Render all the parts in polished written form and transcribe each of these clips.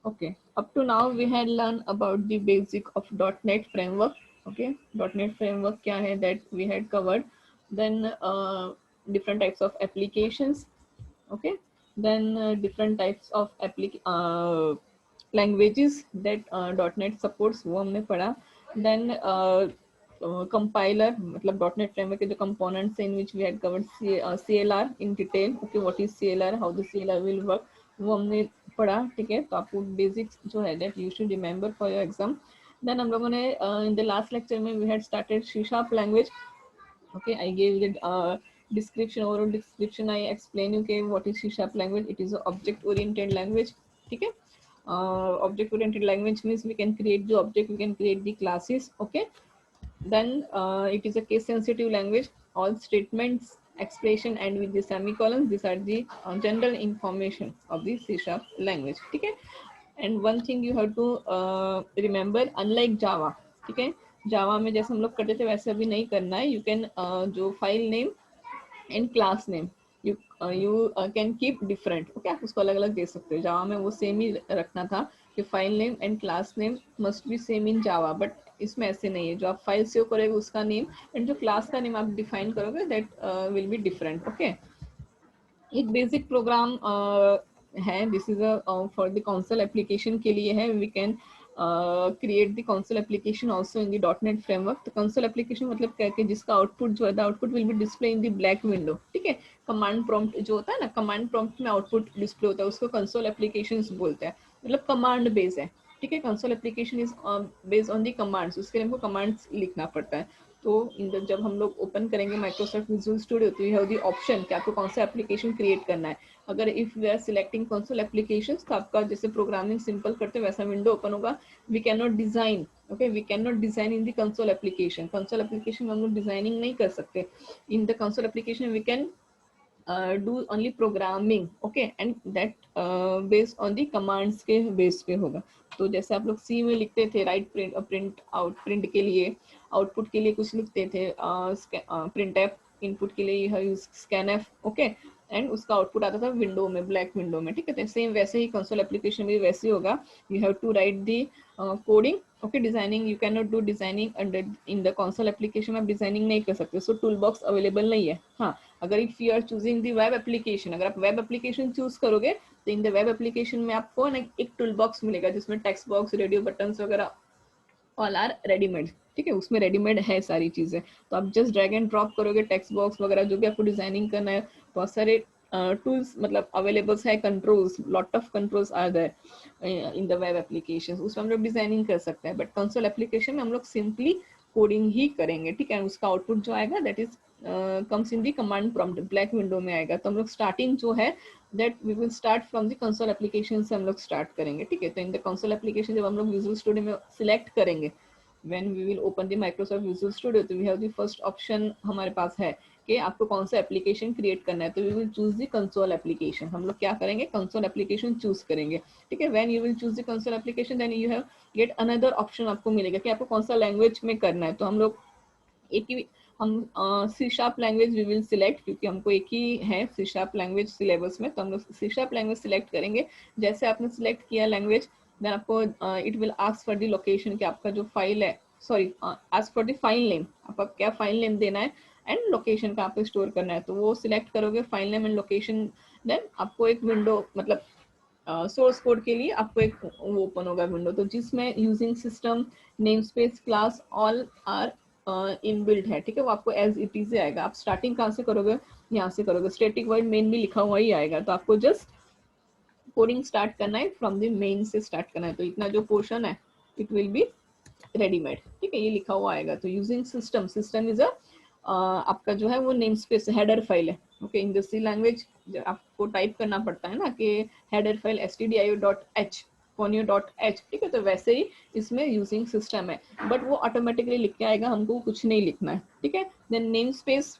Okay, up to now we had learned about the basic of .NET framework. Okay, .NET framework क्या है that we had covered. Then different types of applications. Okay, then different types of languages that .NET supports वो हमने पढ़ा. Then compiler मतलब .NET framework के जो components in which we had covered CLR in detail. Okay, what is CLR, how the CLR will work, वो हमने पढ़ा. ठीक है, तो आपको बेसिक्स जो है that you should remember for your exam. Then हम लोगों ने इन द लास्ट लेक्चर में we had started C# language. Okay, I gave the description, overall description. I explain you okay what is C# language. It is a object oriented language. ठीक है, object oriented language means we can create the object, we can create the classes. Okay, then it is a case sensitive language. All statements, expression and with the semicolons, these are the general information of the C# language. ठीक है, and one thing you have to remember, unlike Java. ठीक है, जावा में जैसे हम लोग करते थे वैसे अभी नहीं करना है. यू कैन जो file name and class name you can keep different. Okay, आप उसको अलग अलग दे सकते हो. जावा में वो सेम ही रखना था कि file name and class name must be same in Java, but इसमें ऐसे नहीं है. जो आप फाइल सेव करोगे उसका नेम एंड जो क्लास का नेम आप डिफाइन करोगे that will be different. Okay, एक बेसिक प्रोग्राम है. This is for the console application के लिए है. We can create the console application also in the .NET framework. तो कंसोल एप्लीकेशन मतलब क्या है, जिसका आउटपुट जो है output will be display in the black window. ठीक है, कमांड प्रॉम्प्ट जो होता है ना, कमांड प्रॉम्प्ट में आउटपुट डिस्प्ले होता है, उसको कंसोल एप्लीकेशन बोलते हैं. मतलब कमांड बेस है. ठीक है, console application is based on the commands. उसके लिए हमको कमांड्स लिखना पड़ता है. तो जब हम लोग ओपन करेंगे माइक्रोसॉफ्ट विजुअल स्टूडियो तो यू हैव दी ऑप्शन कि आपको कौन सा एप्लीकेशन क्रिएट करना है. अगर if we are selecting console application तो आपका जैसे प्रोग्रामिंग सिंपल करते हैं वैसा विंडो ओपन होगा. We can not design. Okay, we can not design in the console application. Console application में हम लोग डिजाइनिंग नहीं कर सकते. In the console application we can do only programming. Okay, and that based on the commands के base पे होगा. तो जैसे आप लोग सी में लिखते थे right print print out, print के लिए आउटपुट के लिए कुछ लिखते थे, प्रिंट एफ इनपुट के लिए यह use scan F. Okay, and उसका आउटपुट आता था विंडो में, ब्लैक विंडो में. ठीक है, सेम वैसे ही कंसोल एप्लीकेशन भी वैसे ही होगा. You have to write the coding. Okay, designing you can not do designing under in the console application. आप डिजाइनिंग नहीं कर सकते. सो टूल बॉक्स अवेलेबल नहीं है. हाँ, अगर if you are choosing the web application, अगर आप वेब एप्लीकेशन चूज करोगे तो इन द वेब एप्लीकेशन में आपको ना एक टूल बॉक्स मिलेगा जिसमें टेक्स्ट बॉक्स, रेडियो बटन्स वगैरह ऑल आर रेडीमेड. ठीक है, उसमें रेडीमेड है सारी चीजें. तो आप जस्ट ड्रैग एंड ड्रॉप करोगे टेक्स्ट बॉक्स वगैरह जो भी आपको डिजाइनिंग करना है. बहुत सारे टूल्स मतलब अवेलेबल्स है. Controls, lot of controls are there in the web application. उसमें हम लोग डिजाइनिंग कर सकते हैं. बट कंसोल एप्लीकेशन में हम लोग सिंपली कोडिंग ही करेंगे. ठीक है, उसका आउटपुट जो आएगा that is comes in the command prompt, black window में आएगा. तो हम लोग स्टार्टिंग जो है that we will start from the console application से हम लोग स्टार्ट करेंगे. ठीक है, तो इन द कंसोल एप्लीकेशन जब हम लोग विजुअल स्टूडियो में सिलेक्ट करेंगे, when we will open the Microsoft Visual Studio, तो we have the first option हमारे पास है कि आपको कौन सा एप्लीकेशन क्रिएट करना है. तो we will choose the console application. हम लोग क्या करेंगे, कंसोल एप्लीकेशन चूज करेंगे. ठीक है, when you will choose the console application then you have get another option आपको मिलेगा कि आपको कौन सा लैंग्वेज में करना है. तो हम लोग एक ही हम C# language we will select, क्योंकि हमको एक ही है C# लैंग्वेज सिलेबस में. तो हम लोग C# लैंग्वेज सिलेक्ट करेंगे. जैसे आपने सिलेक्ट किया लैंग्वेज देन आपको it will ask for the location कि आपका जो फाइल है, sorry ask for the file name, आपका क्या फाइल नेम देना है एंड लोकेशन का आपको स्टोर करना है. तो वो सिलेक्ट करोगे file name and location. Then आपको एक विंडो मतलब सोर्स कोड के लिए आपको एक वो ओपन होगा विंडो. तो जिसमें using system, namespace, class all are inbuilt है. ठीक है, वो आपको एज इट इज आएगा. आप स्टार्टिंग कहाँ से करोगे, यहाँ से करोगे. स्टैटिक वॉइड मेन भी लिखा हुआ ही आएगा. तो आपको जस्ट कोडिंग स्टार्ट करना है, फ्रॉम द मेन से स्टार्ट करना है. तो इतना जो पोर्शन है इट विल बी रेडीमेड. ठीक है, ये लिखा हुआ आएगा. तो using system, system is a आपका जो है वो नेम स्पेस हेडर फाइल है. Okay, in the C language आपको टाइप करना पड़ता है ना कि हेडर फाइल stdio.h conio.h. ठीक है, तो वैसे ही इसमें यूजिंग सिस्टम है, बट वो ऑटोमेटिकली लिख के आएगा, हमको कुछ नहीं लिखना है. ठीक है, then namespace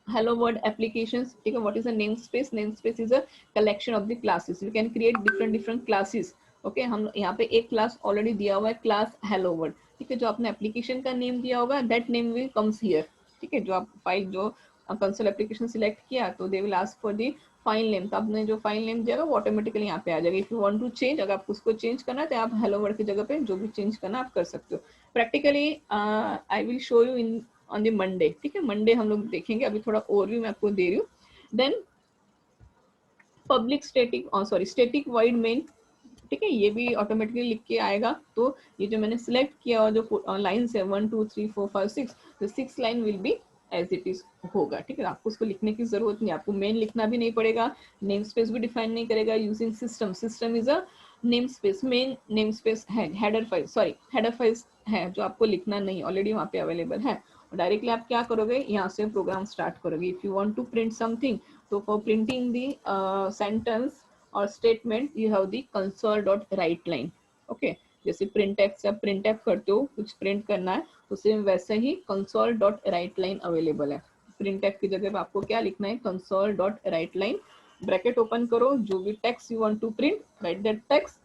hello world applications. ठीक है, what is a namespace? Namespace is a collection of the classes. You can create different classes. Okay, हम यहाँ पे एक क्लास ऑलरेडी दिया हुआ है, क्लास हेलो वर्ल्ड. ठीक है, जो आपने एप्लीकेशन का नेम दिया होगा that name will comes here. ठीक है, जो आप फाइल जो कंसोल एप्लीकेशन सिलेक्ट किया तो they will ask for the file name, तो आपने जो फाइल नेम दिया वो ऑटोमेटिकली यहाँ पे आ जाएगा। If you want to change, अगर आपको उसको चेंज करना है तो आप हेलो वर्ल्ड की जगह पे जो भी चेंज करना आप कर सकते हो। Practically I will show you in on the Monday, ठीक है, मंडे हम लोग देखेंगे, अभी थोड़ा ओवरव्यू मैं आपको दे रही हूँ। Then public static, sorry static void main, ठीक है, ये भी ऑटोमेटिकली लिख के आएगा। तो ये जो मैंने सिलेक्ट किया और जो लाइन्स है 1 2 3 4 5 6, तो 6 line will be as it is होगा, ठीक है। आपको उसको लिखने की जरूरत नहीं, आपको मेन लिखना भी नहीं पड़ेगा, नेम स्पेस भी डिफाइन नहीं करेगा। Using system, system is a name space, main name space है, header file, sorry header files है जो आपको लिखना नहीं, ऑलरेडी वहाँ पे अवेलेबल है। डायरेक्टली आप क्या करोगे, यहाँ से प्रोग्राम स्टार्ट करोगे। If you want to print something, तो फॉर प्रिंटिंग दी सेंटेंस और statement you have the console.writeline, okay. जैसे प्रिंट एफ से आप प्रिंट एफ करते हो, कुछ प्रिंट करना है तो सेम वैसे ही console.writeline अवेलेबल है। प्रिंट एफ की जगह पे आपको क्या लिखना है, console.writeline, ब्रैकेट ओपन करो, जो भी text you want to print, write that text,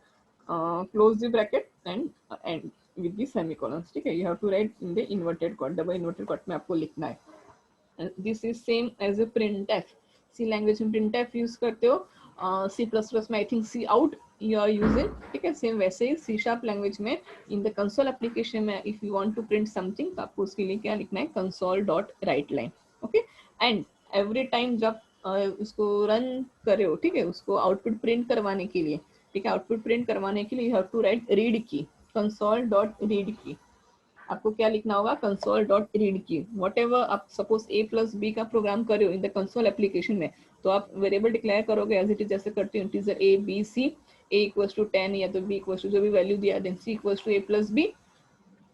close the bracket and with the semicolons, ठीक है। You have to write in the inverted quote, double inverted quote में आपको लिखना है। This is same as a print f, C language में print f use करते हो, C plus plus में I think C out you are using, ठीक है। सेम वैसे ही सी शार्प लैंग्वेज में इन द कंसोल एप्लीकेशन में if you want to print something, तो आपको उसके लिए क्या लिखना है, console.writeline, okay. And every time जब उसको रन करे हो, ठीक है, उसको आउटपुट प्रिंट करवाने के लिए, ठीक है, आउटपुट प्रिंट करवाने के लिए you have to write read key, console.read की, आपको क्या लिखना होगा, console.read की। व्हाटएवर आप सपोज a प्लस बी का प्रोग्राम कर रहे हो इन द कंसोल एप्लीकेशन में, तो आप वेरिएबल डिक्लेयर करोगे एज इट इज, जैसे करते हो integer a b c, a equals to 10 या तो b इक्वल्स टू जो भी वैल्यू दिया, then c equals to a plus b,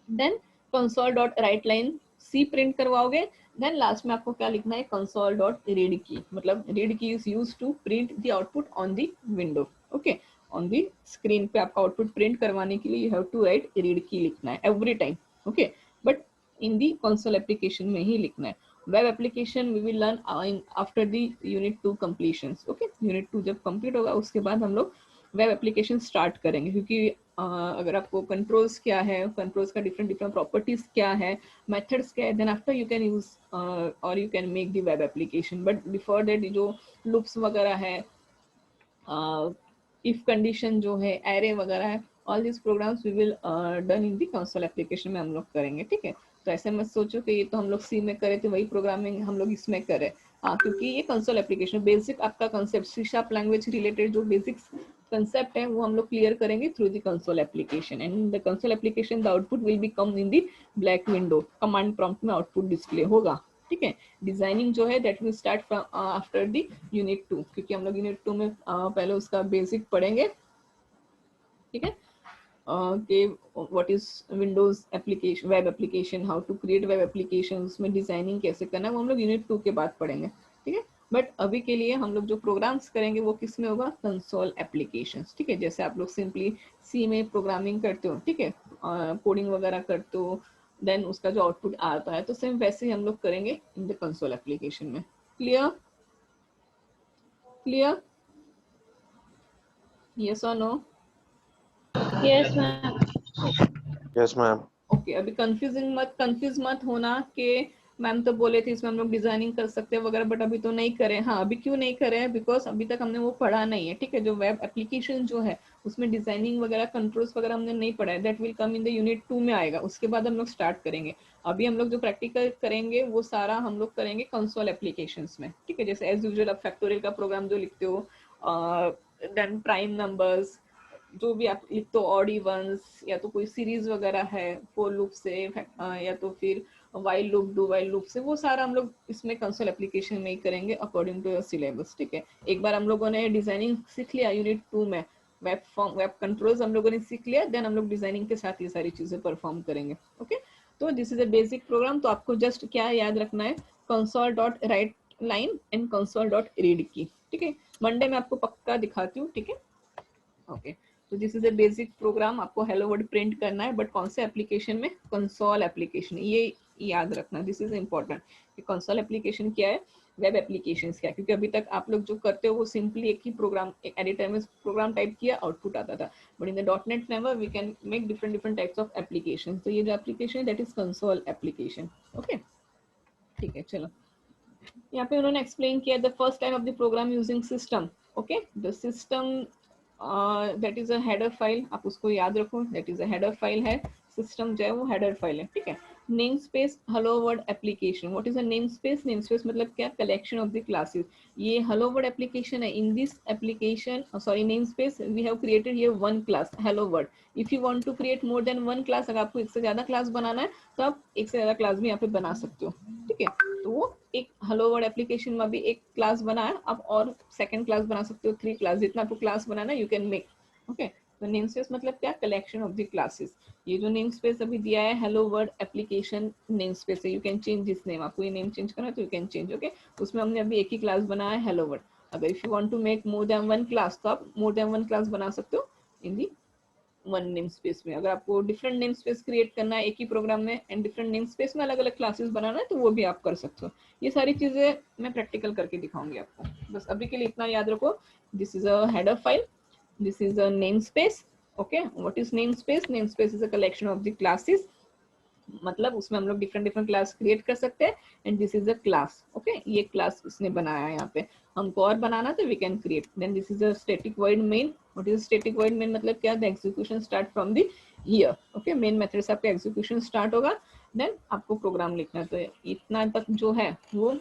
then console.writeline c print करवाओगे। देन लास्ट में आपको क्या लिखना है, console.read की, मतलब read key is used to print the output on the window, okay. On the screen पे आपका आउटपुट प्रिंट करवाने के लिए you have to write read key लिखना है every time, okay. But in the console application में ही लिखना है। Web application we will learn after the unit 2 completion, okay. Unit 2 जब कंप्लीट होगा उसके बाद हम लोग वेब एप्लीकेशन स्टार्ट करेंगे, क्योंकि अगर आपको कंट्रोल्स क्या है, कंट्रोल्स का डिफरेंट डिफरेंट प्रॉपर्टीज क्या है, मेथड्स क्या है, then after you can use और you can make the web application. But before that जो लूप्स वगैरह है, इफ कंडीशन जो है, एरे वगैरह है, all this programs we will done in the console application में हम लोग करेंगे, ठीक है। तो ऐसे मत सोचो कि ये तो हम लोग सी में करे थे, वही प्रोग्रामिंग हम लोग इसमें करें, हाँ, क्योंकि ये कंसोल एप्लीकेशन बेसिक आपका concept C sharp language related जो बेसिक्स कंसेप्ट है वो हम लोग क्लियर करेंगे through the console application. And in the console application the output will be come in the black window, command prompt में output display होगा, ठीक है। डिजाइनिंग जो है that will start from after the unit 2, क्योंकि हम लोग यूनिट 2 में पहले उसका बेसिक पढ़ेंगे, ठीक है, कि what is Windows application, web application, how to create web application, उसमें डिजाइनिंग कैसे करना है वो हम लोग यूनिट 2 के बाद पढ़ेंगे, ठीक है। बट अभी के लिए हम लोग जो प्रोग्राम्स करेंगे वो किस में होगा, कंसोल एप्लीकेशंस, ठीक है। जैसे आप लोग सिंपली सी में प्रोग्रामिंग करते हो, ठीक है, कोडिंग वगैरह करते हो, देन उसका जो आउटपुट आता है, तो सेम वैसे ही हम लोग करेंगे इन द कंसोल एप्लीकेशन में। क्लियर, क्लियर, यस और no? Yes ma'am. Yes ma'am. Okay, अभी कंफ्यूज मत होना कि मैम तो बोले थे इसमें हम लोग डिजाइनिंग कर सकते हैं वगैरह, बट अभी तो नहीं करें। हाँ, अभी क्यों नहीं करें, बिकॉज अभी तक हमने वो पढ़ा नहीं है, ठीक है। जो वेब एप्लीकेशन जो है उसमें डिजाइनिंग वगैरह, कंट्रोल्स वगैरह हमने नहीं पढ़ा है, that will come in the unit 2 में आएगा, उसके बाद हम लोग स्टार्ट करेंगे। अभी हम लोग जो प्रैक्टिकल करेंगे वो सारा हम लोग करेंगे कंसोल एप्लीकेशंस में, ठीक है। जैसे एज यूजुअल आप फैक्टोरियल का प्रोग्राम जो लिखते हो, देन प्राइम नंबर्स जो भी आप लिखते हो, ऑड इवन्स, या तो कोई सीरीज वगैरह है फॉर लूप से, या तो फिर while loop, do while loop से, वो सारा हम लोग इसमें कंसोल एप्लीकेशन में ही करेंगे अकॉर्डिंग टू योर सिलेबस, ठीक है। एक बार हम लोगों ने डिजाइनिंग सीख लिया यूनिट 2 में, वेब फॉर्म, वेब कंट्रोल्स हम लोगों ने सीख लिया, देन हम लोग डिजाइनिंग के साथ ये सारी चीजें परफॉर्म करेंगे, ओके। तो this is a basic programme, तो आपको जस्ट क्या याद रखना है, console.writeline एंड console.read की, ठीक है। मंडे में आपको पक्का दिखाती हूँ, ठीक है, ओके। तो this is a basic programme, आपको हेलो वर्ड प्रिंट करना है, बट कौन से एप्लीकेशन में, कंसोल एप्लीकेशन, ये याद रखना, दिस इज इम्पोर्टेंट कि कंसोल एप्लीकेशन क्या है, वेब एप्लीकेशन क्या है, क्योंकि अभी तक आप लोग जो करते हो वो सिंपली एक ही प्रोग्राम, एक एडिटर में प्रोग्राम टाइप किया, आउटपुट आता था, but in the .NET framework we can make different different types of application. तो ये जो एप्लीकेशन है that is console application, okay, ठीक है। चलो यहाँ पे उन्होंने एक्सप्लेन किया the first line of the program using system. Okay, the system that is a header file, आप उसको याद रखो, that is a header file है. सिस्टम जो है वो हेडर फाइल है, ठीक है. Namespace hello word application. What is a name space? Name space मतलब क्या? Collection of the classes. ये हेलो वर्ड एप्लीकेशन है. In this application, sorry, namespace, we have created here one class hello world. If you want to create more than one class, अगर आपको एक से ज्यादा class बनाना है तो आप एक से ज्यादा क्लास भी यहाँ पे बना सकते हो, ठीक है. तो वो एक हेलो वर्ड एप्लीकेशन में भी एक क्लास बना है, आप और सेकंड क्लास बना सकते हो, 3 क्लास, जितना आपको क्लास बनाना यू कैन मेक. ओके, तो नेम स्पेस मतलब क्या? Collection of the classes. ये जो नेम स्पेस अभी दिया है hello word application name space है. You can change this name. आपको ये नेम चेंज करना है तो यू कैन चेंज. ओके, उसमें हमने अभी एक ही क्लास बनाया है हेलो वर्ड. अगर if you want to make more than one class तो आप मोर देन वन क्लास बना सकते हो in the one namespace में. अगर आपको डिफरेंट नेम स्पेस क्रिएट करना है एक ही प्रोग्राम में एंड डिफरेंट नेम स्पेस में अलग अलग क्लासेस बनाना है तो वो भी आप कर सकते हो. ये सारी चीजें मैं प्रैक्टिकल करके दिखाऊंगी आपको. बस अभी के लिए इतना याद रखो. This is a header file, this is a name space. Okay, what is name space? Name space is a collection of the classes, मतलब उसमें हम लोग डिफरेंट डिफरेंट क्लास क्रिएट कर सकते हैं. And this is a class. Okay, ये class इसने बनाया है. यहाँ पे हमको और बनाना तो we can create. Then this is a static void main. What is static void main? मतलब क्या? The execution start from the here. Okay, main method से आपका एग्जीक्यूशन स्टार्ट होगा, देन आपको प्रोग्राम लिखना है. तो इतना तक जो है वो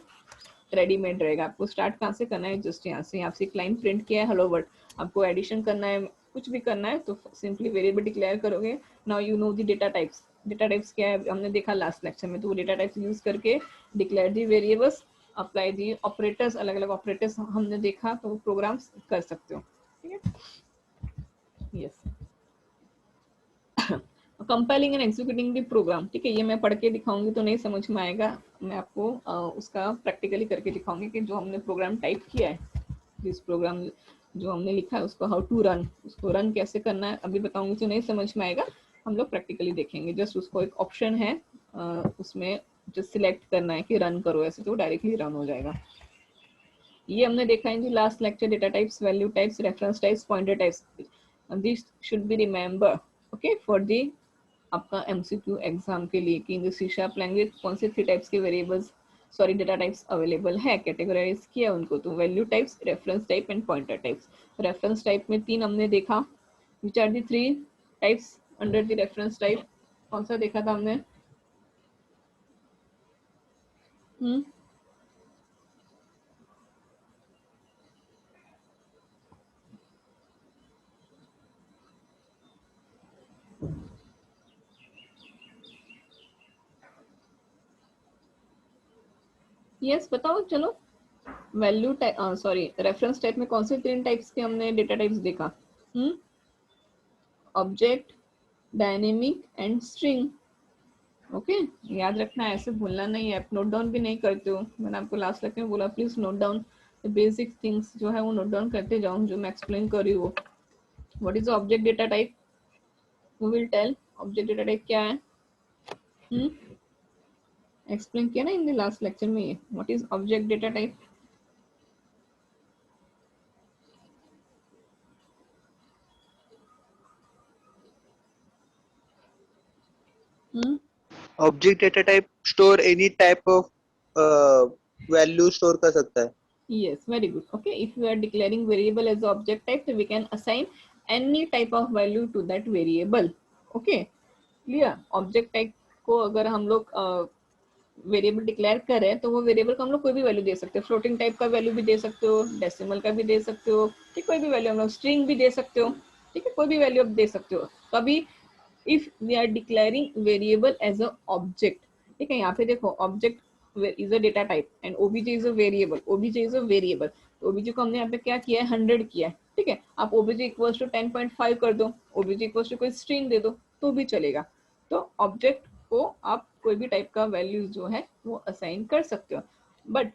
रेडीमेड रहेगा. आपको स्टार्ट कहाँ से करना है? जस्ट यहाँ से. यहाँ से एक लाइन प्रिंट किया है हेलो वर्ड. आपको एडिशन करना है, कुछ भी करना है तो सिंपली वेरिएबल डिक्लेयर करोगे. Now you know the data types. Data types क्या है हमने देखा लास्ट लेक्चर में. तो वो डेटा टाइप्स यूज करके declare the variables, apply the operators, अलग अलग ऑपरेटर्स हमने देखा, तो वो प्रोग्राम्स कर सकते हो, ठीक है. Yes, compiling and executing the program, ठीक है. ये मैं पढ़ के दिखाऊंगी तो नहीं समझ में आएगा. मैं आपको उसका प्रैक्टिकली करके दिखाऊंगी कि जो हमने प्रोग्राम टाइप किया है, दिस प्रोग्राम जो हमने लिखा है उसको हाउ टू रन, उसको रन कैसे करना है अभी बताऊंगी तो नहीं समझ में आएगा. हम लोग प्रैक्टिकली देखेंगे. जस्ट उसको एक ऑप्शन है उसमें जस्ट सिलेक्ट करना है कि रन करो, ऐसे तो डायरेक्टली रन हो जाएगा. ये हमने देखा in the last lecture. Data types, value types, reference types, pointer types. This should be remember, okay, for the आपका एमसीक्यू एग्जाम के लिए कि इन सी शार्प लैंग्वेज कौन से 3 टाइप्स के variables, sorry, data types available है, कैटेगराइज किया उनको. तो value types, reference type and pointer types. Reference type में 3 हमने देखा. Which are the 3 types under the reference type? कौन सा देखा था हमने? यस, बताओ चलो. Value type, sorry, reference type में कौन से 3 टाइप्स के हमने डेटा टाइप्स देखा? Object, dynamic and string. Okay, याद रखना है, ऐसे भूलना नहीं है. आप नोट डाउन भी नहीं करते हो. मैंने आपको लास्ट लेक्चर में बोला please note down basic things जो है वो नोट डाउन करते जाओ जो मैं एक्सप्लेन कर रही हूँ. What is object data type? Who will tell object data type क्या है? एक्सप्लेन किया ना इन द लास्ट लेक्चर में. ये what is object data type? Object data type store any type of value store कर सकता है. Yes, very good. Okay, if we are declaring variable as object type, so we can assign any type of value to that variable. Okay, clear? Object type को अगर हम लोग variable declare करें तो वो वेरिएबल को हम लोग कोई भी वैल्यू दे सकते हो. फ्लोटिंग टाइप का वैल्यू भी दे सकते हो, डेसिमल का भी दे सकते हो, ठीक, कोई भी वैल्यू. हम लोग स्ट्रिंग भी दे सकते हो, ठीक है, कोई भी वैल्यू आप दे सकते हो. कभी if we are declaring variable as a object, ठीक है. यहाँ पे देखो, object is a data type and obj is a variable. obj is a variable. तो obj को हमने यहाँ पे क्या किया है? 100 किया है, ठीक है. आप obj इक्वल्स टू 10.5 कर दो, obj इक्वल्स टू कोई स्ट्रिंग दे दो तो भी चलेगा. तो ऑब्जेक्ट को आप कोई भी टाइप का वैल्यू जो है वो असाइन कर सकते हो. But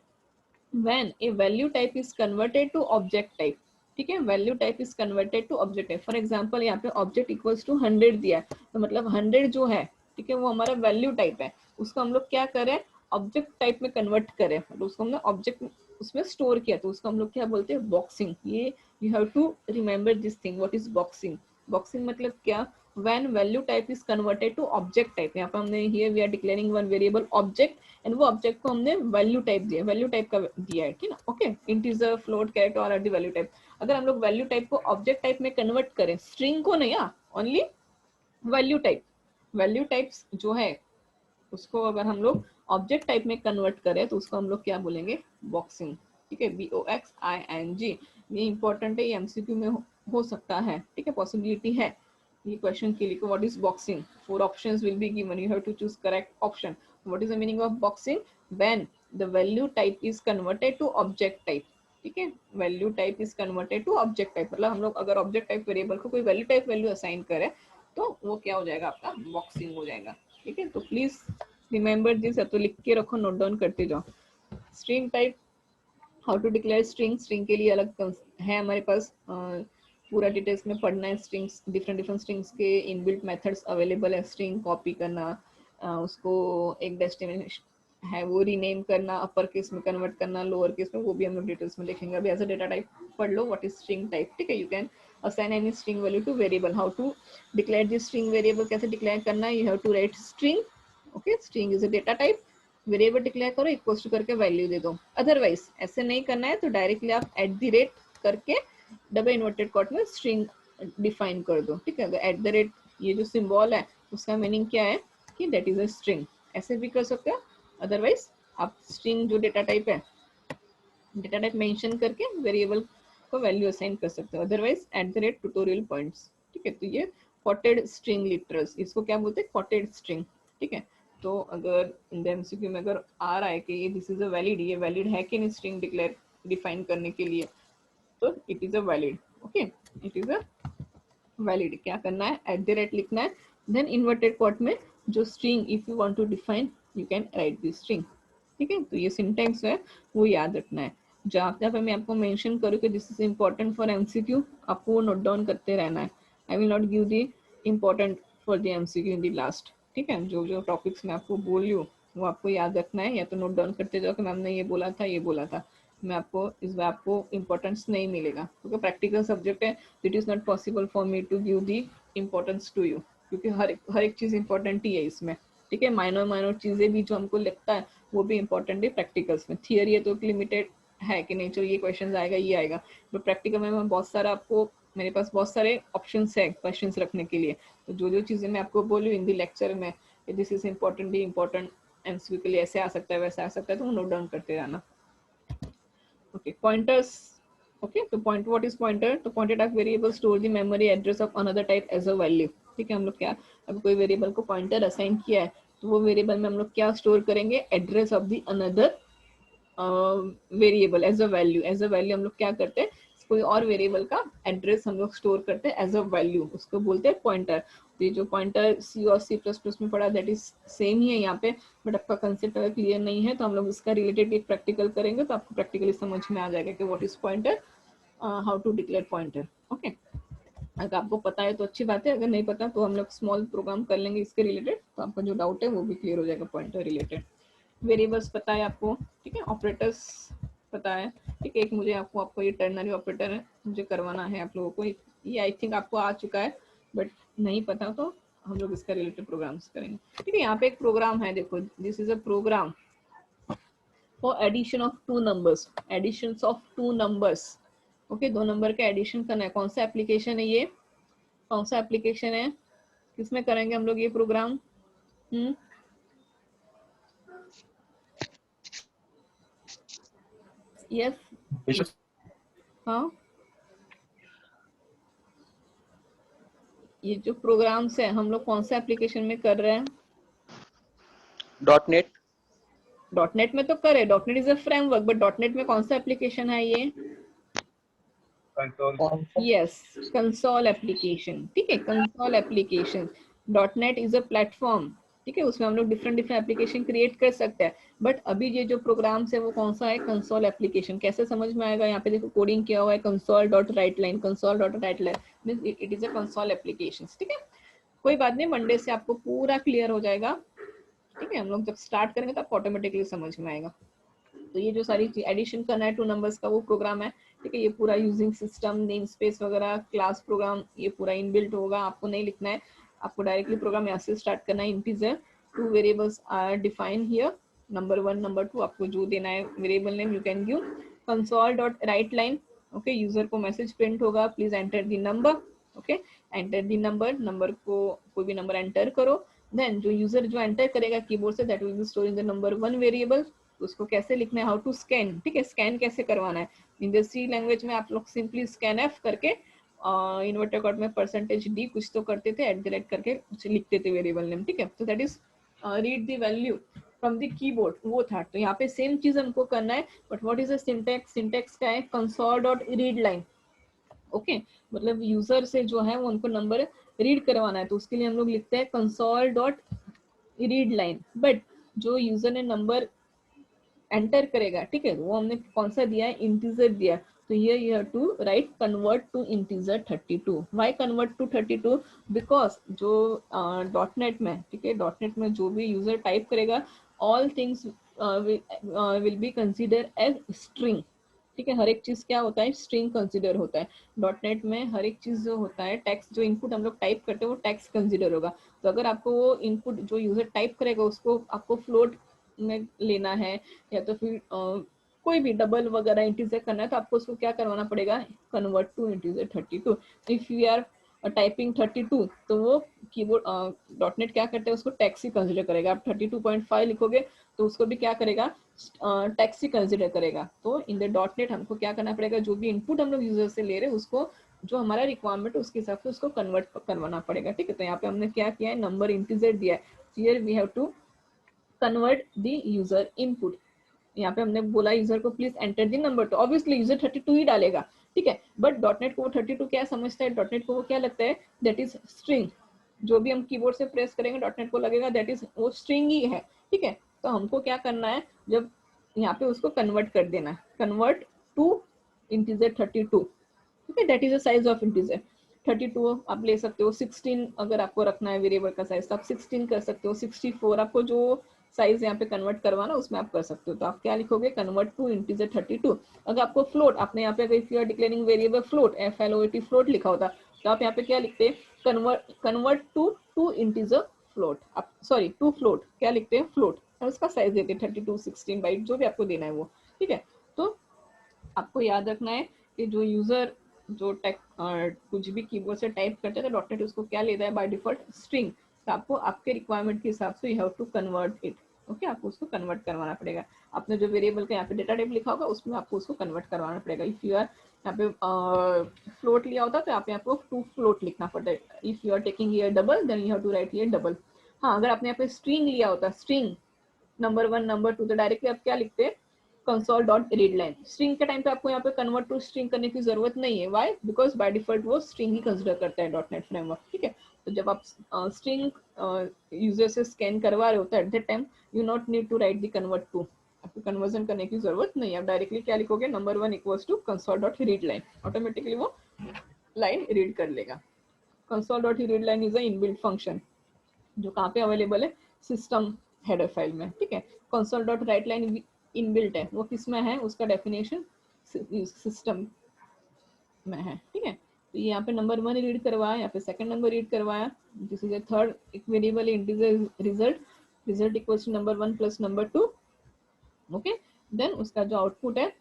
when a value type is converted to object type, ठीक है, value type is converted to object type. For example यहाँ पे ऑब्जेक्ट इक्वल्स टू 100 दिया है, तो मतलब 100 जो है, ठीक है, वो हमारा वैल्यू टाइप है. उसको हम लोग क्या करें? ऑब्जेक्ट टाइप में कन्वर्ट करें, मतलब उसको हमने ऑब्जेक्ट उसमें स्टोर किया, तो उसको हम लोग क्या बोलते हैं? बॉक्सिंग. ये you have to remember this thing. What is boxing? Boxing मतलब क्या, when value type is converted to object type, यहाँ पर हमने here we are declaring one variable object and वो object को हमने value type दिया, value type का दिया है, ठीक है ना, ओके, integer, float, character और the value type। अगर हम लोग value type को object type में convert करें, string को नहीं, only value type, value types जो है उसको अगर हम लोग ऑब्जेक्ट टाइप में कन्वर्ट करें तो उसको हम लोग क्या बोलेंगे, बॉक्सिंग, ठीक है, BOXING। ये इंपॉर्टेंट है, ये MCQ में हो सकता है, ठीक है, पॉसिबिलिटी है ये क्वेश्चन के लिए। What is boxing, 4 options will be given, you have to choose correct option. What is the meaning of boxing, when the value type is converted to object type, ठीक है, value type is converted to object type, मतलब हम लोग अगर object type variable को कोई value type value assign करें तो वो क्या हो जाएगा, आपका बॉक्सिंग हो जाएगा, ठीक है। तो प्लीज रिमेंबर दिस, तो लिख के रखो, नोट डाउन करते जाओ। String type, how to declare string, string के लिए अलग है हमारे पास, पूरा डिटेल्स में पढ़ना है। स्ट्रिंग्स, डिफरेंट स्ट्रिंग्स के इनबिल्ट मेथड्स अवेलेबल है, स्ट्रिंग कॉपी करना, उसको एक डेस्टिनेशन है वो रीनेम करना, अपर केस में कन्वर्ट करना, लोअर केस में, वो भी हम लोग डिटेल्स में देखेंगे। अभी एज अ डेटा टाइप पढ़ लो, व्हाट इज स्ट्रिंग टाइप, ठीक है। You can assign any string value to variable, how to declare this string variable, कैसे डिक्लेयर करना है, you have to write string, okay, string is a data type, variable declare करो, equals to करके value दे दो। Otherwise ऐसे नहीं करना है तो डायरेक्टली आप @ करके डबल इन्वर्टेड कॉट में स्ट्रिंग डिफाइन कर दो, ठीक है। अगर @ ये जो सिंबल है उसका मीनिंग क्या है कि दैट इज अ स्ट्रिंग, ऐसे भी कर सकते हो। अदरवाइज आप स्ट्रिंग जो डेटा टाइप है, डेटा टाइप मेंशन करके वेरिएबल को वैल्यू असाइन कर सकते हो। अदरवाइज @ ट्यूटोरियल पॉइंट्स, ठीक है। तो ये क्वोटेड स्ट्रिंग लिटरल्स, इसको क्या बोलते हैं, क्वोटेड स्ट्रिंग, ठीक है। तो अगर इन MCQ में अगर आ रहा है कि ये दिस इज अ वैलिड, ये वैलिड है कि नहीं स्ट्रिंग डिक्लेयर डिफाइन करने के लिए, तो it is a valid, okay, it is a valid. क्या करना है, @ लिखना है, देन इन्वर्टेड कॉट में जो string if you want to define you can write this string, ठीक है। तो ये सिंटेक्स है वो याद रखना है। जहाँ पे मैं आपको मेंशन करूँ कि this is important for MCQ, आपको वो नोट डाउन करते रहना है। I will not give the important for the MCQ in the last, ठीक है। जो जो टॉपिक्स मैं आपको बोल रही हूँ वो आपको याद रखना है, या तो नोट डाउन करते जाओ कि मैम ने ये बोला था, ये बोला था। मैं आपको इस बार आपको इम्पोर्टेंस नहीं मिलेगा क्योंकि प्रैक्टिकल सब्जेक्ट है, it is not possible for me to give the importance to you, क्योंकि हर एक चीज़ इंपॉर्टेंट ही है इसमें, ठीक है। माइनर चीज़ें भी जो हमको लगता है वो भी इंपॉर्टेंट है प्रैक्टिकल्स में। थियरी है तो लिमिटेड है कि नहीं, चलो ये क्वेश्चन आएगा, ये आएगा, बट प्रैक्टिकल में बहुत सारा आपको, मेरे पास बहुत सारे ऑप्शंस है क्वेश्चंस रखने के लिए। तो जो जो चीज़ें मैं आपको बोलूँ इन दी लेक्चर में, this is important, the important MCQ के लिए ऐसे आ सकता है, वैसे आ सकता है, तो नोट डाउन करते रहना। Okay, pointers, okay. तो पॉइंट, व्हाट इज पॉइंटर, तो pointer type variable store the memory address of another type as a value, ठीक है। हम लोग क्या, अब कोई वेरिएबल को पॉइंटर असाइन किया है तो वो वेरिएबल में हम लोग क्या स्टोर करेंगे, address of the another variable as a value. As a value हम लोग क्या करते हैं, कोई और वेरिएबल का एड्रेस हम लोग स्टोर करते हैं एज अ वैल्यू, उसको बोलते हैं पॉइंटर। तो ये जो पॉइंटर C और C++ में पढ़ा दैट इज सेम ही है यहाँ पे, बट आपका कंसेप्ट अगर क्लियर नहीं है तो हम लोग इसका रिलेटेड एक प्रैक्टिकल करेंगे तो आपको प्रैक्टिकली समझ में आ जाएगा कि what is pointer, how to declare pointer, okay. अगर आपको पता है तो अच्छी बात है, अगर नहीं पता तो हम लोग स्मॉल प्रोग्राम कर लेंगे इसके रिलेटेड, तो आपका जो डाउट है वो भी क्लियर हो जाएगा पॉइंटर रिलेटेड। वेरिएबल्स पता है आपको, ठीक है। ऑपरेटर्स पता है, ठीक है। एक मुझे आपको ये टर्नरी ऑपरेटर है मुझे करवाना है आप लोगों को, ये आई थिंक आपको आ चुका है, बट नहीं पता तो हम लोग इसका रिलेटेड प्रोग्राम्स करेंगे, ठीक है। यहाँ पे एक प्रोग्राम है, देखो, this is a program for addition of 2 numbers, addition of 2 numbers, okay. 2 number का एडिशन करना है। कौन सा एप्लीकेशन है ये, कौन सा एप्लीकेशन है, किसमें करेंगे हम लोग ये प्रोग्राम, यस, हाँ, ये जो प्रोग्राम्स है हम लोग कौन सा एप्लीकेशन में कर रहे हैं, .NET, .NET में तो करे, .NET is a framework, but .NET में कौन सा एप्लीकेशन है ये, यस, कंसोल एप्लीकेशन, ठीक है। Console application, .NET is a platform, ठीक है। उसमें हम लोग डिफरेंट एप्लीकेशन क्रिएट कर सकते हैं, बट अभी ये जो प्रोग्राम्स है वो कौन सा है, कंसोल एप्लीकेशन। कैसे समझ में आएगा, यहाँ पे देखो कोडिंग किया हुआ है, console.writeline, console.writeline means it is a console application, ठीक है। कोई बात नहीं, मंडे से आपको पूरा क्लियर हो जाएगा, ठीक है। हम लोग जब स्टार्ट करेंगे तो आपको ऑटोमेटिकली समझ में आएगा। तो ये जो सारी एडिशन करना है 2 नंबर्स का वो प्रोग्राम है, ठीक है। ये पूरा यूजिंग सिस्टम, नेम स्पेस वगैरह, क्लास प्रोग्राम, ये पूरा इनबिल्ट होगा, आपको नहीं लिखना है, आपको डायरेक्टली प्रोग्राम यहाँ से स्टार्ट करना है। Integer, 2 variables are define here, number 1 number 2, आपको जो देना है variable name you can give. Console dot write line, okay, user को मैसेज प्रिंट होगा, please enter the number, okay, enter the number, number को कोई भी नंबर एंटर करो। देन जो यूजर जो एंटर करेगा कीबोर्ड से, that will be store in the number 1 variable. उसको कैसे लिखना है, हाउ टू स्कैन, ठीक है, स्कैन कैसे करवाना है। इन द सी लैंग्वेज में आप लोग सिंपली स्कैन एफ करके इन्वर्टर कॉट में %d कुछ तो करते थे, @ करके लिखते थे वेरिएबल नेम, ठीक है। तो that is read the value from the keyboard, वो था। तो यहाँ पे सेम चीज हमको करना है, but what is the syntax, syntax क्या है, console dot read line, okay, मतलब यूजर से जो है वो उनको नंबर रीड करवाना है, तो उसके लिए हम लोग लिखते हैं console dot read line. But जो यूजर ने नंबर एंटर करेगा, ठीक है, वो हमने कौन सा दिया है, इंटीजर दिया है। तो ये you have to write convert to integer 32। Why convert to 32? Because जो डॉटनेट में, ठीक है, डॉटनेट में जो भी यूजर टाइप करेगा, all things will be consider as string, ठीक है। हर एक चीज क्या होता है, स्ट्रिंग कंसिडर होता है डॉटनेट में। हर एक चीज जो होता है, टेक्स्ट जो इनपुट हम लोग टाइप करते हैं वो टेक्स्ट कंसिडर होगा। तो अगर आपको वो इनपुट जो यूजर टाइप करेगा उसको आपको फ्लोट में लेना है, या तो फिर कोई भी डबल वगैरह इंटीजर करना है, तो आपको उसको क्या करवाना पड़ेगा, convert to integer 32। If you are typing 32, तो वो कीबोर्ड डॉटनेट क्या करते हैं, उसको टेक्स्ट ही कंसिडर करेगा। आप 32.5 लिखोगे तो उसको भी क्या करेगा, टेक्स्ट ही कंसिडर करेगा। तो इन द डॉटनेट हमको क्या करना पड़ेगा, जो भी इनपुट हम लोग यूजर से ले रहे हैं उसको, जो हमारा रिक्वायरमेंट है उसके हिसाब से उसको कन्वर्ट करवाना पड़ेगा, ठीक है। तो यहाँ पे हमने क्या किया है, नंबर इंटीजर दिया है, here we have to convert the user input. यहाँ पे हमने बोला यूजर को प्लीज एंटर द नंबर, तो ऑब्वियसली यूजर 32 ही डालेगा, ठीक है। बट डॉटनेट को वो 32 क्या समझता है, डॉटनेट को वो क्या लगता है, दैट इज स्ट्रिंग। जो भी हम कीबोर्ड से प्रेस करेंगे डॉटनेट को लगेगा दैट इज वो स्ट्रिंग ही है, ठीक है। तो हमको क्या करना है, जब यहाँ पे उसको कन्वर्ट कर देना है, कन्वर्ट टू इंटीजर 32, ठीक है, that is the size of integer 32। आप ले सकते हो 16, अगर आपको रखना है वेरिएबल का साइज तो आप 16 कर सकते हो, 64, आपको जो साइज यहाँ पे कन्वर्ट करवाना उसमें आप कर सकते हो। तो आप क्या लिखोगे, कन्वर्ट टू इंटीजर 32। अगर आपको फ्लोट, आपने यहाँ पे अगर if you are declaring variable float, FLOAT float लिखा होता, तो आप यहाँ पे क्या लिखते हैं, कन्वर्ट टू इंटीजर फ्लोट, आप सॉरी टू फ्लोट क्या लिखते हैं, फ्लोट, और उसका साइज देते हैं 32, 16 बाइट, जो भी आपको देना है वो, ठीक है। तो आपको याद रखना है कि जो यूजर जो कुछ भी कीबोर्ड से टाइप करते हैं तो डॉटनेट उसको क्या लेता है, बाय डिफॉल्ट स्ट्रिंग। तो आपको आपके रिक्वायरमेंट के हिसाब से you have to convert it, okay, आपको उसको कन्वर्ट करवाना पड़ेगा। आपने जो वेरिएबल का यहाँ पे डेटा टाइप लिखा होगा उसमें आपको उसको कन्वर्ट करवाना पड़ेगा। इफ यू आर यहाँ पे फ्लोट लिया होता तो आप यहाँ पे टू फ्लोट लिखना पड़ता है। If you are taking here double, then you have to write here double. हाँ, अगर आपने यहाँ पे स्ट्रिंग लिया होता, स्ट्रिंग नंबर 1 नंबर 2, तो डायरेक्टली आप क्या लिखते हैं, console dot read line. String के टाइम पे आपको यहाँ पे कन्वर्ट टू स्ट्रिंग करने की जरूरत नहीं है, व्हाई, बिकॉज बाय डिफॉल्ट वो स्ट्रिंग ही कंसिडर करता है डॉटनेट फ्रेमवर्क, ठीक है। तो जब आप स्ट्रिंग यूजर से स्कैन करवा रहे होते हैं at that time you not need to write the convert to, आपको कन्वर्जन करने की जरूरत नहीं है। आप डायरेक्टली क्या लिखोगे, number 1 equals to console dot read line, automatically वो लाइन रीड कर लेगा। Console dot read line is a inbuilt function जो कहाँ पे अवेलेबल है, सिस्टम हेडर फाइल में, ठीक है। Console dot write line inbuilt है, वो किस में है, उसका डेफिनेशन सिस्टम में है, ठीक है। तो यहाँ पे नंबर 1 रीड करवाया, यहाँ पे सेकंड नंबर रीड करवाया, दिस इज थर्ड एक variable integer result, result equals to number 1 plus number 2, ओके। देन उसका जो आउटपुट है,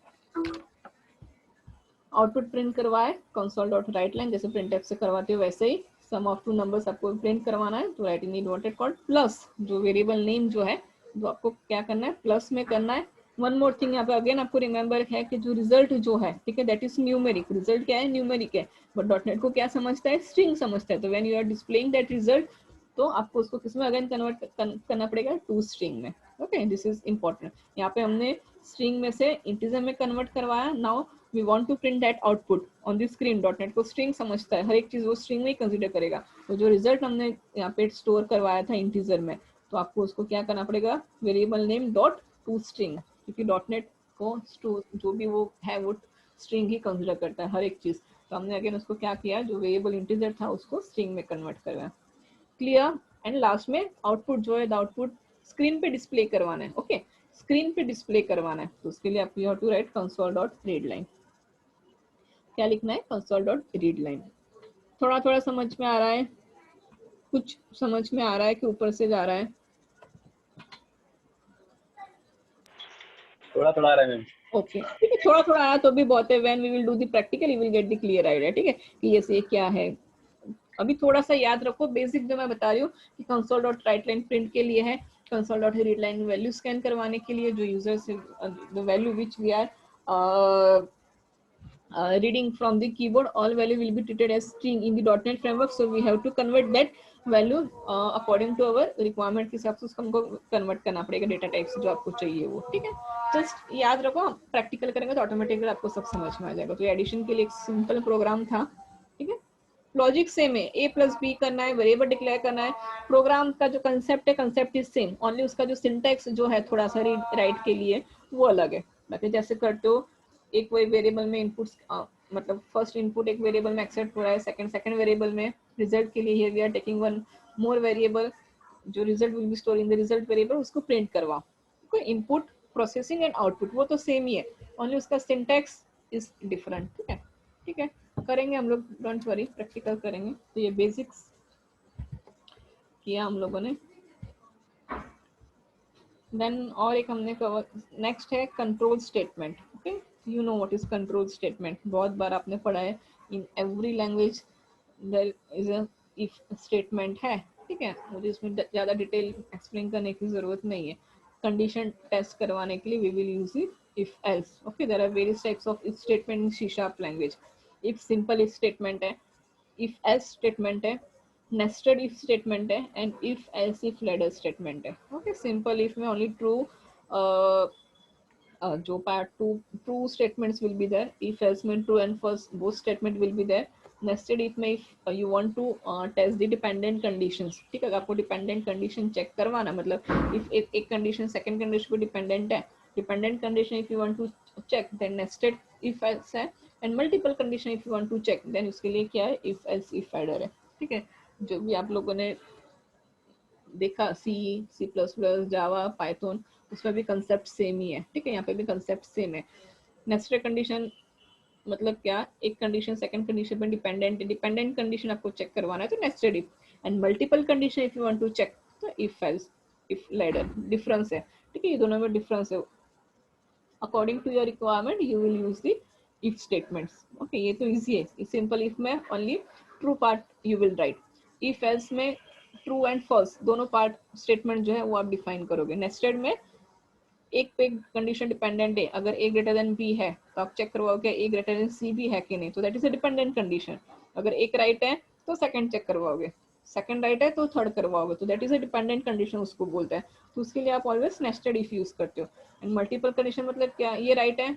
आउटपुट प्रिंट करवाए कंसोल डॉट राइट लाइन, जैसे प्रिंटफ से करवाते हो वैसे ही सम ऑफ टू नंबर्स आपको प्रिंट करवाना है, तो write in inverted comma plus जो वेरिएबल नेम जो है जो आपको क्या करना है, प्लस में करना है। वन मोर थिंग यहाँ पे अगेन आपको रिमेंबर है कि जो रिजल्ट जो है, ठीक है, दैट इज न्यूमेरिक, रिजल्ट क्या है, न्यूमेरिक है, बट डॉटनेट को क्या समझता है, स्ट्रिंग समझता है। तो when you are displaying that result, तो आपको उसको किसमें अगेन कन्वर्ट करना पड़ेगा, टू स्ट्रिंग में, ओके, दिस इज इंपॉर्टेंट। यहाँ पे हमने स्ट्रिंग में से इंटीजर में कन्वर्ट करवाया, now we want to print that output on the screen। Dot net को स्ट्रिंग समझता है, हर एक चीज वो स्ट्रिंग में ही कंसीडर करेगा। तो जो रिजल्ट हमने यहाँ पे स्टोर करवाया था इंटीजर में, तो आपको उसको क्या करना पड़ेगा, variable name dot to string, क्योंकि डॉटनेट को स्टोर जो भी वो है वो स्ट्रिंग ही कंसीडर करता है हर एक चीज। तो हमने अगेन उसको क्या किया, जो वेरिएबल इंटीजर था उसको स्ट्रिंग में कन्वर्ट करवाया, क्लियर। एंड लास्ट में आउटपुट जो है, आउटपुट स्क्रीन पे डिस्प्ले करवाना है, ओके, स्क्रीन पे डिस्प्ले करवाना है। तो उसके लिए आप you have to write console dot read line, क्या लिखना है, कंसोल डॉट रीड लाइन। थोड़ा थोड़ा समझ में आ रहा है, कुछ समझ में आ रहा है कि ऊपर से जा रहा है? थोड़ा थोड़ा आ रहा है मैम। ओके ठीक है, थोड़ा थोड़ा आया तो भी बहुत है। When we will do the practical you will get the clear idea, ठीक है, कि ये क्या है। अभी थोड़ा सा याद रखो बेसिक जो मैं बता रही हूँ कि console dot write line print के लिए है, console dot read line value scan करवाने के लिए, जो यूजर से the value which we are reading from the keyboard, all value will be treated as string in the .NET framework, so we have to convert that value according to our requirement के हिसाब से उसको हमको convert करना पड़ेगा data types जो आपको चाहिए वो, ठीक है। जस्ट याद रखो, प्रैक्टिकल करेंगे तो ऑटोमेटिकली आपको सब समझ में आ जाएगा। तो एडिशन के लिए एक सिंपल प्रोग्राम था, ठीक है। लॉजिक सेम है, a प्लस बी करना है, वेरिएबल डिक्लेयर करना है। प्रोग्राम का जो कंसेप्ट है, कंसेप्ट इज सेम, ओनली उसका जो सिंटैक्स जो है थोड़ा सा रीड राइट के लिए वो अलग है। बाकी जैसे करते हो एक वही वेरिएबल में इनपुट्स मतलब फर्स्ट इनपुट एक वेरिएबल में एक्सेप्ट हो रहा है, सेकंड वेरिएबल में रिजल्ट के लिए here we are taking one more variable, जो result will be store in the result variable, उसको प्रिंट करवा। कोई इनपुट प्रोसेसिंग एंड आउटपुट वो तो सेम ही है, ओनली उसका सिंटैक्स इज डिफरेंट, ठीक है। ठीक है, करेंगे हम लोग, डोंट वरी, प्रैक्टिकल करेंगे। तो ये बेसिक्स किया हम लोगों ने। देन और एक हमने कवर, नेक्स्ट है control statement, okay. You know what is control statement, बहुत बार आपने पढ़ा है, in every language there is a if statement है, ठीक है। मुझे इसमें ज़्यादा डिटेल एक्सप्लेन करने की ज़रूरत नहीं है। कंडीशन टेस्ट करवाने के लिए we will use if else, okay. There are various types of if statement in C sharp language. If simple if statement है, इफ एल्स स्टेटमेंट है, नेस्टेड इफ स्टेटमेंट है, and if else if ladder statement है, okay. Simple if में only true जो part true statements will be there, if else में true and false both statement will be there. Nested if में if you want to test the dependent conditions, ठीक है, आपको dependent condition check करवाना, मतलब if एक condition second condition पे dependent है, dependent condition if you want to check then nested if else है, and multiple condition if you want to check then उसके लिए क्या है, इफ एल्स इफ एडर है, ठीक है। जो भी आप लोगों ने देखा C plus plus Java Python, उसमें भी कंसेप्ट सेम ही है, ठीक है। यहाँ पे भी कंसेप्ट सेम है। नेस्टेड कंडीशन मतलब क्या, एक कंडीशन सेकंड कंडीशन पे डिपेंडेंट है, डिपेंडेंट कंडीशन आपको चेक करवाना है तो nested if, and multiple condition if you want to check तो if else if ladder. Difference है, ठीक है, ये दोनों में डिफरेंस है। According to your requirement you will use the if statements, okay. ये तो इजी है। सिंपल इफ में only true part you will right, if else में ट्रू एंड फॉल्स दोनों पार्ट स्टेटमेंट जो है वो आप डिफाइन करोगे। नेस्टेड में एक पे कंडीशन डिपेंडेंट है, अगर ए ग्रेटर देन बी है तो आप चेक करवाओगे ए ग्रेटर देन सी भी है कि नहीं, तो that is a dependent condition. अगर एक राइट है तो सेकंड चेक करवाओगे, सेकंड राइट है तो थर्ड करवाओगे, तो that is a dependent condition उसको बोलते हैं। तो उसके लिए आप ऑलवेज नेस्टेड इफ यूज करते हो। एंड मल्टीपल कंडीशन मतलब क्या, ये राइट है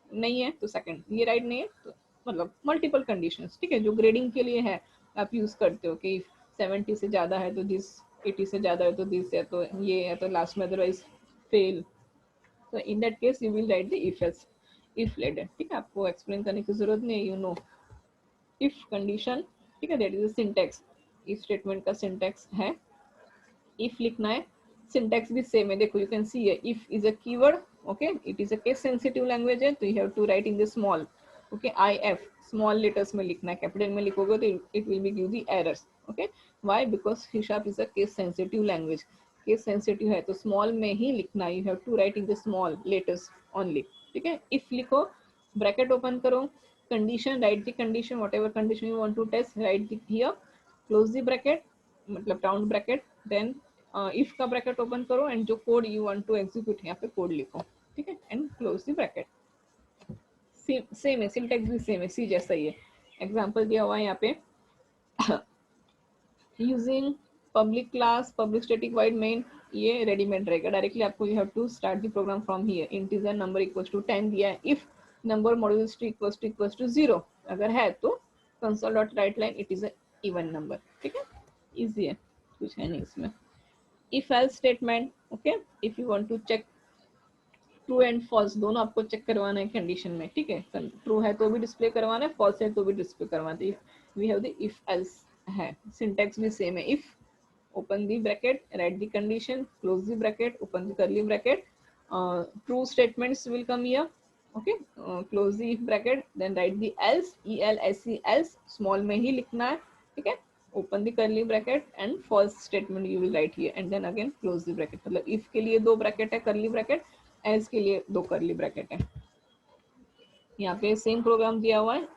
नहीं है तो सेकंड, ये राइट नहीं है तो मतलब मल्टीपल कंडीशंस, ठीक है, जो ग्रेडिंग के लिए है आप यूज करते हो कि 70 से ज्यादा है तो दिस, 80 से ज्यादा है तो दिस है, तो ये है तो लास्ट में अदरवाइज फेल। तो इन that case you will right the if else if ladder, ठीक है। आपको एक्सप्लेन करने की जरूरत नहीं है, यू नो इफ कंडीशन, ठीक है, that is a syntax. If statement का सिंटैक्स है, इफ लिखना है, सिंटैक्स भी सेम है। देखो यू कैन सी है, if is a keyword, okay, it is a case sensitive language है, तो you have to write in the small, okay, I F small letters में लिखना है, कैपिटल में लिखोगे तो it will be give the errors, okay. Why, because C sharp is a case sensitive language, case sensitive है तो small में ही लिखना है, you have to write in the small letters only, ठीक है। इफ लिखो, ब्रैकेट ओपन करो, condition, write the condition, whatever condition you want to test, write the here, close the bracket मतलब राउंड ब्रैकेट, देन इफ का bracket open करो and जो code you want to execute यहाँ पे code लिखो, ठीक है, and close the bracket. Same है, सिंटैक्स भी सेम है, सी जैसा ही है। एग्जांपल दिया हुआ है यहाँ पे, using public class public static void main, ये रेडीमेड रहेगा, डायरेक्टली आपको you have to start the program from here. Integer number equals to 10 दिया है, if number modulus two equals to 0 अगर है तो console dot write line it is a even number, ठीक है, इजी है, कुछ है नहीं इसमें। If else statement, okay, if you want to check true and false दोनों आपको चेक करवाना है कंडीशन में, ठीक है, ट्रू है तो भी डिस्प्ले करवाना है, फॉल्स है तो भी डिस्प्ले करवाना है। We have the if else है, सिंटैक्स भी सेम है, if open the bracket, write the condition, close the bracket, open the curly bracket, true statements will come here, okay, close the if bracket, then write the else, ELSE else small में ही लिखना है, ठीक है, open the curly bracket and first statement you will write here and then again close the bracket. मतलब if के लिए 2 bracket है कर्ली ब्रैकेट, एल्स के लिए 2 कर्ली ब्रैकेट है। यहाँ पे सेम प्रोग्राम दिया हुआ है,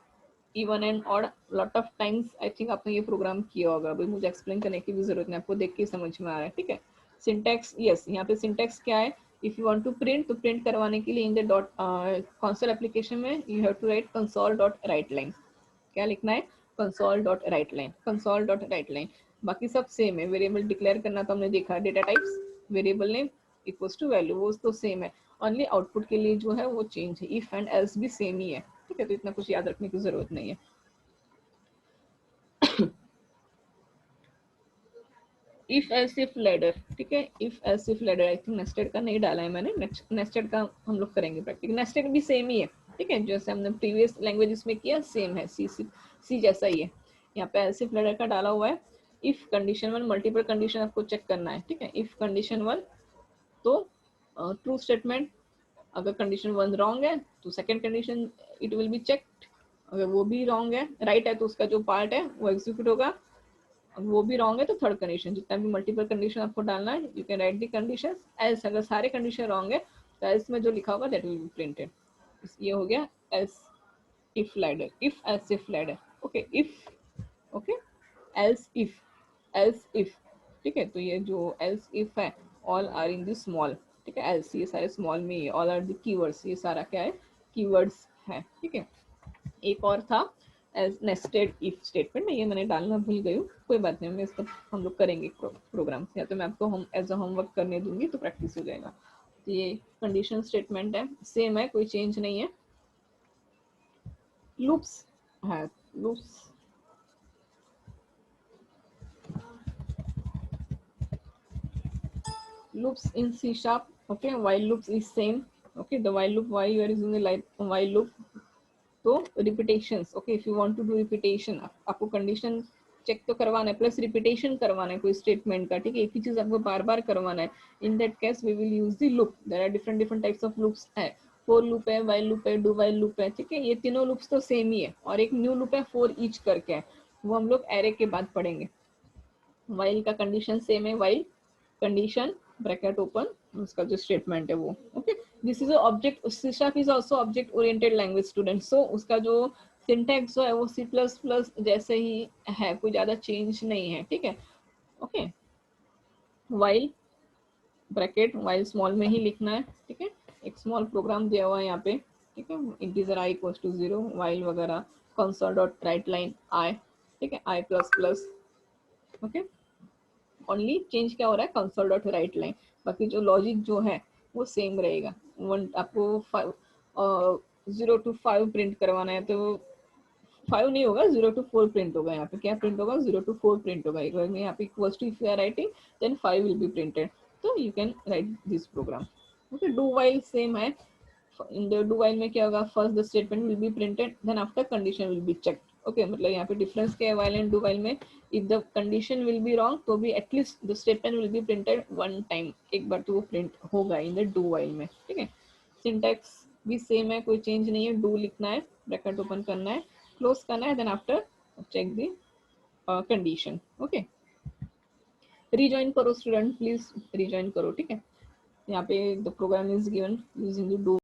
even and odd. Lot of times I think आपने ये प्रोग्राम किया होगा, अभी मुझे एक्सप्लेन करने की भी जरूरत नहीं, आपको देख के समझ में आ रहा है, ठीक है। सिंटैक्स, यस, यहाँ पे सिंटैक्स क्या है, if you want to print, तो प्रिंट करवाने के लिए in the dot console application में you have to write console dot write line. क्या लिखना है, console dot write line, console dot write line. बाकी सब सेम है, वेरिएबल डिक्लेयर करना तो हमने देखा, data types, variable name equals to value, वो तो सेम है, ओनली आउटपुट के लिए जो है वो चेंज है। इफ एंड एल्स भी सेम ही है, ठीक है, तो इतना कुछ याद रखने की जरूरत नहीं है। इफ एल्स इफ लैडर, ठीक है, if else if ladder, I think nested का नहीं डाला है मैंने, नेस्टेड का हम लोग करेंगे प्रैक्टिकल। नेस्टेड भी सेम ही है, ठीक है, जैसे हमने प्रीवियस लैंग्वेजेस में किया सेम है, सी जैसा ही है। यहाँ पे एल्स इफ लैडर का डाला हुआ है। इफ कंडीशन 1, मल्टीपल कंडीशन आपको चेक करना है, ठीक है। इफ कंडीशन 1 तो ट्रू स्टेटमेंट, अगर कंडीशन 1 रॉन्ग है तो second condition it will be checked, अगर वो भी रॉन्ग है, राइट है तो उसका जो पार्ट है वो एग्जीक्यूट होगा, वो भी रॉन्ग है तो थर्ड कंडीशन। जितना भी मल्टीपल कंडीशन आपको डालना है you can right the condition else, अगर सारे कंडीशन रॉन्ग है तो एल्स में जो लिखा होगा दैट विल बी प्रिंटेड। ये हो गया else if ladder, if else if ladder, okay, if, okay, else if, ठीक है, तो ये जो एल्स इफ है all are in the small, ठीक है, एल्स ये सारे स्मॉल में ही है, ऑल आर द कीवर्ड्स, ये सारा क्या है, कीवर्ड्स है, ठीक है। एक और था एज नेस्टेड इफ स्टेटमेंट, ये मैंने डालना भूल गई हूँ, कोई बात नहीं, मैं इसका हम लोग करेंगे प्रोग्राम, या तो मैं आपको हम एज अ होमवर्क करने दूंगी तो प्रैक्टिस हो जाएगा। तो ये कंडीशन स्टेटमेंट है, सेम है, कोई चेंज नहीं है। लूप्स है, loops, loops in C sharp, okay, while loops is same, okay, the while loop, why you are using the while loop, तो repetitions, okay, if you want to do repetition, आपको condition check तो करवाना है plus repetition करवाना है कोई statement का, ठीक है, एक ही चीज आपको बार बार करवाना है, in that case we will use the loop. There are different different types of loops है, फॉर लूप है, व्हाइल लूप है, डू व्हाइल लूप है, ठीक है, ये तीनों लूप्स तो सेम ही है, और एक न्यू लूप है फॉर ईच करके है, वो हम लोग एरे के बाद पढ़ेंगे। व्हाइल का कंडीशन सेम है, व्हाइल कंडीशन ब्रैकेट ओपन, उसका जो स्टेटमेंट है वो, okay. This is object, C sharp is also object oriented language student, so उसका जो सिंटैक्स जो है वो C++ जैसे ही है, कोई ज्यादा चेंज नहीं है, ठीक है, okay. While bracket, while small में ही लिखना है, ठीक है, एक स्मॉल प्रोग्राम दिया हुआ है यहाँ पे, ठीक है, integer i equals to 0, while वगैरह, console dot write line i, ठीक है, i++, ओके, ओनली चेंज क्या हो रहा है, कंसोल डॉट राइट लाइन, बाकी जो लॉजिक जो है वो सेम रहेगा। वन आपको 0 to 5 प्रिंट करवाना है तो 5 नहीं होगा, 0 to 4 प्रिंट होगा, यहाँ पे क्या प्रिंट होगा, 0 to 4 प्रिंट होगा, एक बार में यहाँ पे equals to if you are writing then 5 will be printed, तो you can write this program, okay. Do while same है, इन द डू वाइल में क्या होगा, first the statement will be printed then after condition will be checked, okay, मतलब यहाँ पे difference क्या है वाइल एंड डू वाइल में, if the condition will be wrong तो भी at least the statement will be printed one time, एक बार तो वो प्रिंट होगा इन द डू वाइल में, ठीक है। सिंटैक्स भी सेम है, कोई चेंज नहीं है, डू लिखना है, ब्रैकेट ओपन करना है, क्लोज करना है, then after check the condition, okay. Rejoin करो स्टूडेंट, प्लीज रिजॉइन करो, ठीक है। यहाँ पे the program is given using the do